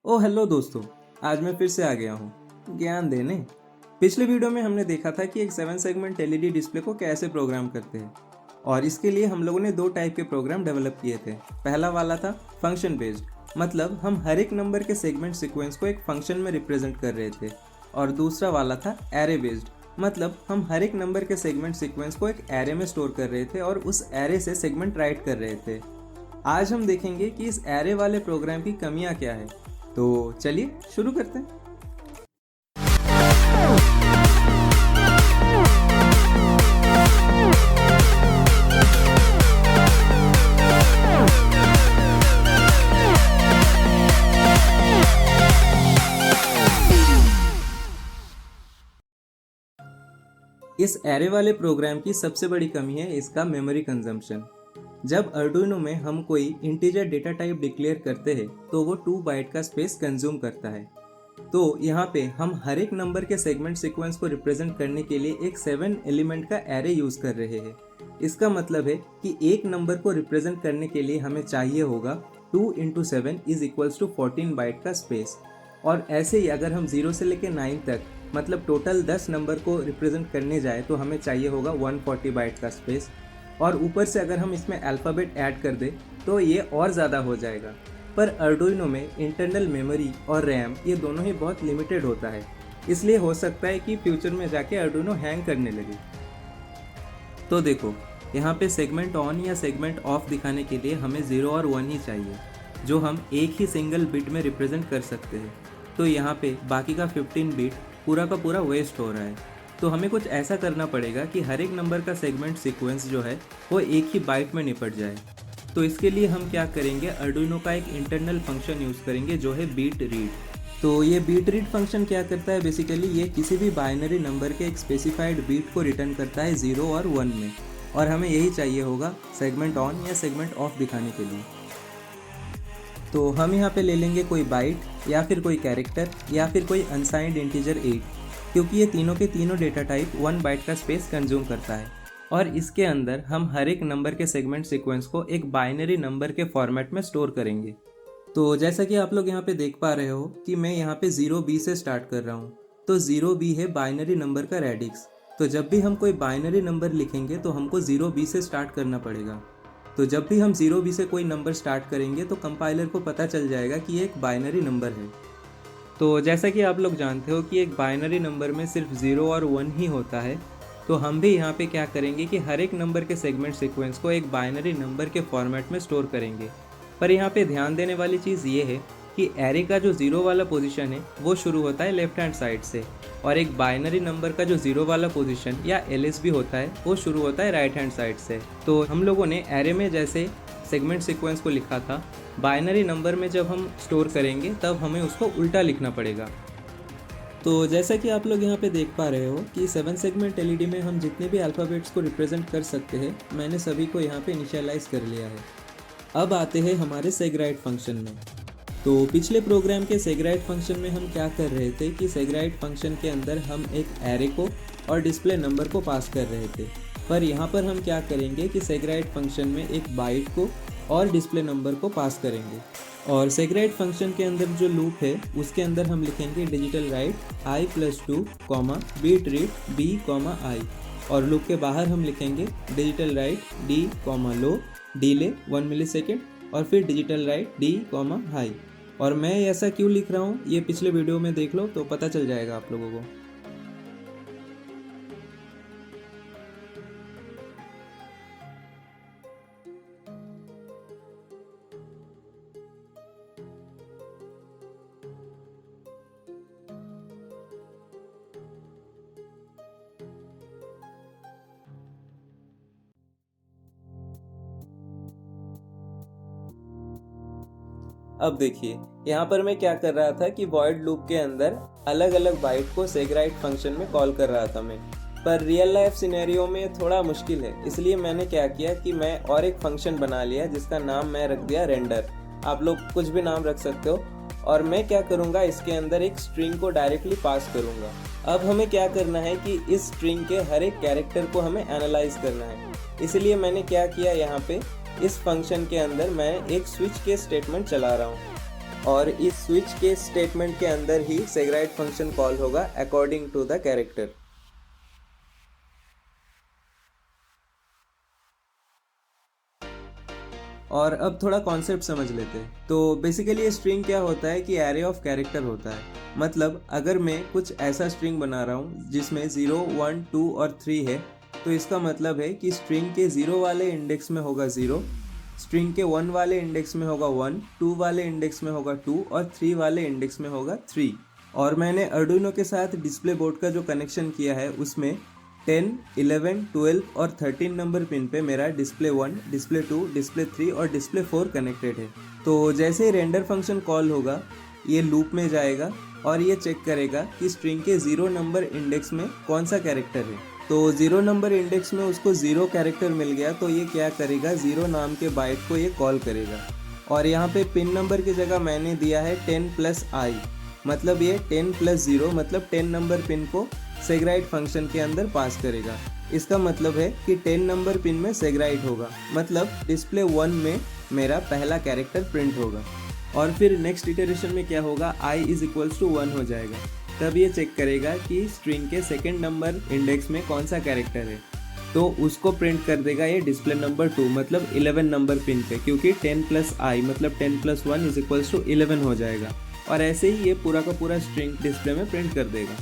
ओ hello दोस्तों। आज मैं फिर से आ गया हूँ ज्ञान देने। पिछले वीडियो में हमने देखा था कि एक 7 सेगमेंट एलईडी डिस्प्ले को कैसे प्रोग्राम करते हैं और इसके लिए हम लोगों ने दो टाइप के प्रोग्राम डेवलप किए थे। पहला वाला था फंक्शन बेस्ड, मतलब हम हर एक नंबर के सेगमेंट सीक्वेंस को एक फंक्शन में रिप्रेजेंट कर रहे थे, और दूसरा वाला था एरे बेस्ड, मतलब हम हर एक नंबर के सेगमेंट सीक्वेंस को एक एरे में स्टोर कर रहे थे और उस एरे से सेगमेंट राइट कर रहे थे। आज हम देखेंगे कि इस एरे वाले प्रोग्राम की कमियां क्या है। तो चलिए शुरू करते हैं। इस एरे वाले प्रोग्राम की सबसे बड़ी कमी है इसका मेमोरी कंजम्पशन। जब अर्डुइनो में हम कोई इंटीजर डेटा टाइप डिक्लेयर करते हैं तो वो 2 बाइट का स्पेस कंज्यूम करता है। तो यहाँ पे हम हर एक नंबर के सेगमेंट सीक्वेंस को रिप्रेजेंट करने के लिए एक 7 एलिमेंट का एरे यूज कर रहे हैं। इसका मतलब है कि एक नंबर को रिप्रेजेंट करने के लिए हमें चाहिए होगा 2 × 7 = 14 बाइट का स्पेस। और ऐसे ही अगर हम 0 से लेकर 9 तक, मतलब टोटल 10 नंबर को रिप्रेजेंट करने जाए तो हमें चाहिए होगा 140 बाइट का स्पेस। और ऊपर से अगर हम इसमें अल्फ़ाबेट ऐड कर दें तो ये और ज़्यादा हो जाएगा। पर अर्डुइनो में इंटरनल मेमोरी और रैम ये दोनों ही बहुत लिमिटेड होता है, इसलिए हो सकता है कि फ्यूचर में जाके अर्डुइनो हैंग करने लगे। तो देखो, यहाँ पे सेगमेंट ऑन या सेगमेंट ऑफ दिखाने के लिए हमें 0 और 1 ही चाहिए, जो हम एक ही सिंगल बिट में रिप्रेजेंट कर सकते हैं। तो यहाँ पे बाकी का 15 बिट पूरा का पूरा वेस्ट हो रहा है। तो हमें कुछ ऐसा करना पड़ेगा कि हर एक नंबर का सेगमेंट सीक्वेंस जो है वो एक ही बाइट में निपट जाए। तो इसके लिए हम क्या करेंगे, अर्डुइनो का एक इंटरनल फंक्शन यूज़ करेंगे जो है बीट रीड। तो ये बीट रीड फंक्शन क्या करता है, बेसिकली ये किसी भी बाइनरी नंबर के एक स्पेसिफाइड बीट को रिटर्न करता है 0 और 1 में, और हमें यही चाहिए होगा सेगमेंट ऑन या सेगमेंट ऑफ दिखाने के लिए। तो हम यहाँ पे ले लेंगे कोई बाइट या फिर कोई कैरेक्टर या फिर कोई अनसाइंड इंटीजर 8, क्योंकि ये तीनों के तीनों डेटा टाइप 1 बाइट का स्पेस कंज्यूम करता है। और इसके अंदर हम हर एक नंबर के सेगमेंट सीक्वेंस को एक बाइनरी नंबर के फॉर्मेट में स्टोर करेंगे। तो जैसा कि आप लोग यहाँ पे देख पा रहे हो कि मैं यहाँ पे 0b से स्टार्ट कर रहा हूँ। तो 0b है बाइनरी नंबर का रेडिक्स। तो जब भी हम कोई बाइनरी नंबर लिखेंगे तो हमको 0b से स्टार्ट करना पड़ेगा। तो जब भी हम 0b से कोई नंबर स्टार्ट करेंगे तो कंपाइलर को पता चल जाएगा कि ये एक बाइनरी नंबर है। तो जैसा कि आप लोग जानते हो कि एक बाइनरी नंबर में सिर्फ 0 और 1 ही होता है, तो हम भी यहाँ पे क्या करेंगे कि हर एक नंबर के सेगमेंट सीक्वेंस को एक बाइनरी नंबर के फॉर्मेट में स्टोर करेंगे। पर यहाँ पे ध्यान देने वाली चीज़ ये है कि एरे का जो 0 वाला पोजीशन है वो शुरू होता है लेफ्ट हैंड साइड से, और एक बाइनरी नंबर का जो 0 वाला पोजीशन या LSB होता है वो शुरू होता है राइट हैंड साइड से। तो हम लोगों ने एरे में जैसे सेगमेंट सीक्वेंस को लिखा था, बाइनरी नंबर में जब हम स्टोर करेंगे तब हमें उसको उल्टा लिखना पड़ेगा। तो जैसा कि आप लोग यहाँ पे देख पा रहे हो कि 7 सेगमेंट एलईडी में हम जितने भी अल्फ़ाबेट्स को रिप्रेजेंट कर सकते हैं, मैंने सभी को यहाँ पे इनिशियलाइज कर लिया है। अब आते हैं हमारे सेगराइट फंक्शन में। तो पिछले प्रोग्राम के सेगराइट फंक्शन में हम क्या कर रहे थे कि सेगराइट फंक्शन के अंदर हम एक एरे को और डिस्प्ले नंबर को पास कर रहे थे। पर यहाँ पर हम क्या करेंगे कि सेगराइट फंक्शन में एक बाइट को और डिस्प्ले नंबर को पास करेंगे, और सेगराइट फंक्शन के अंदर जो लूप है उसके अंदर हम लिखेंगे digital write i+2, bit read b, i, और लूप के बाहर हम लिखेंगे digital write d, low, delay 1 millisecond, और फिर डिजिटल राइट d, हाई। और मैं ऐसा क्यों लिख रहा हूँ ये पिछले वीडियो में देख लो तो पता चल जाएगा आप लोगों को। अब देखिए, यहाँ पर मैं क्या कर रहा था कि वॉइड लूप के अंदर अलग अलग बाइट को सेगराइट फंक्शन में कॉल कर रहा था मैं। पर रियल लाइफ सिनेरियो में थोड़ा मुश्किल है, इसलिए मैंने क्या किया कि मैं और एक फंक्शन बना लिया जिसका नाम मैं रख दिया रेंडर। आप लोग कुछ भी नाम रख सकते हो। और मैं क्या करूँगा, इसके अंदर एक स्ट्रिंग को डायरेक्टली पास करूँगा। अब हमें क्या करना है कि इस स्ट्रिंग के हर एक कैरेक्टर को हमें एनालाइज करना है। इसलिए मैंने क्या किया, यहाँ पे इस फंक्शन के अंदर मैं एक स्विच केस स्टेटमेंट चला रहा हूँ। और इस स्विच के स्टेटमेंट के अंदर ही सेग्राइड फंक्शन कॉल होगा अकॉर्डिंग टू द कैरेक्टर। और अब थोड़ा कॉन्सेप्ट समझ लेते हैं। तो बेसिकली ये स्ट्रिंग क्या होता है कि एरे ऑफ कैरेक्टर होता है। मतलब अगर मैं कुछ ऐसा स्ट्रिंग बना रहा हूँ जिसमें 0, 1, 2 और 3 है, तो इसका मतलब है कि स्ट्रिंग के 0 वाले इंडेक्स में होगा 0, स्ट्रिंग के 1 वाले इंडेक्स में होगा 1, 2 वाले इंडेक्स में होगा 2 और 3 वाले इंडेक्स में होगा 3। और मैंने अर्डुइनो के साथ डिस्प्ले बोर्ड का जो कनेक्शन किया है उसमें 10, 11, 12 और 13 नंबर पिन पे मेरा डिस्प्ले 1, डिस्प्ले 2, डिस्प्ले 3 और डिस्प्ले 4 कनेक्टेड है। तो जैसे ही रेंडर फंक्शन कॉल होगा ये लूप में जाएगा और ये चेक करेगा कि स्ट्रिंग के 0 नंबर इंडेक्स में कौन सा कैरेक्टर है। तो 0 नंबर इंडेक्स में उसको 0 कैरेक्टर मिल गया, तो ये क्या करेगा, 0 नाम के बाइट को ये कॉल करेगा। और यहाँ पे पिन नंबर की जगह मैंने दिया है 10 + i, मतलब ये 10 + 0 मतलब 10 नंबर पिन को सेग्राइड फंक्शन के अंदर पास करेगा। इसका मतलब है कि 10 नंबर पिन में सेग्राइड होगा, मतलब डिस्प्ले 1 में मेरा पहला कैरेक्टर प्रिंट होगा। और फिर नेक्स्ट इटरेशन में क्या होगा, i = 1 हो जाएगा। तब ये चेक करेगा कि स्ट्रिंग के सेकेंड नंबर इंडेक्स में कौन सा कैरेक्टर है, तो उसको प्रिंट कर देगा ये डिस्प्ले नंबर 2 मतलब 11 नंबर पिन पे, क्योंकि 10 + i मतलब 10 + 1 = 11 हो जाएगा। और ऐसे ही ये पूरा का पूरा स्ट्रिंग डिस्प्ले में प्रिंट कर देगा।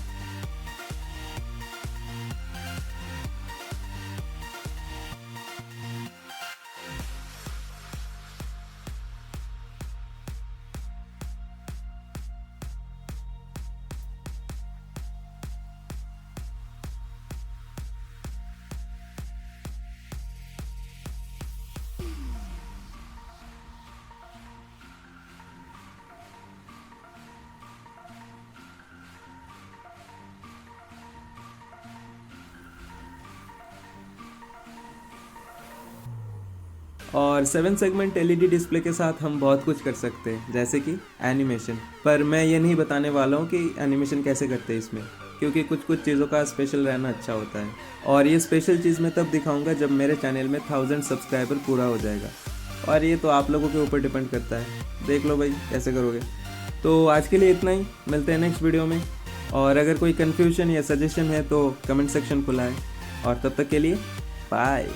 और 7 सेगमेंट एलईडी डिस्प्ले के साथ हम बहुत कुछ कर सकते हैं, जैसे कि एनिमेशन। पर मैं ये नहीं बताने वाला हूँ कि एनिमेशन कैसे करते हैं इसमें, क्योंकि कुछ कुछ चीज़ों का स्पेशल रहना अच्छा होता है। और ये स्पेशल चीज़ मैं तब दिखाऊंगा जब मेरे चैनल में 1000 सब्सक्राइबर पूरा हो जाएगा। और ये तो आप लोगों के ऊपर डिपेंड करता है, देख लो भाई कैसे करोगे। तो आज के लिए इतना ही, मिलते हैं नेक्स्ट वीडियो में। और अगर कोई कन्फ्यूजन या सजेशन है तो कमेंट सेक्शन खुला है। और तब तक के लिए बाय।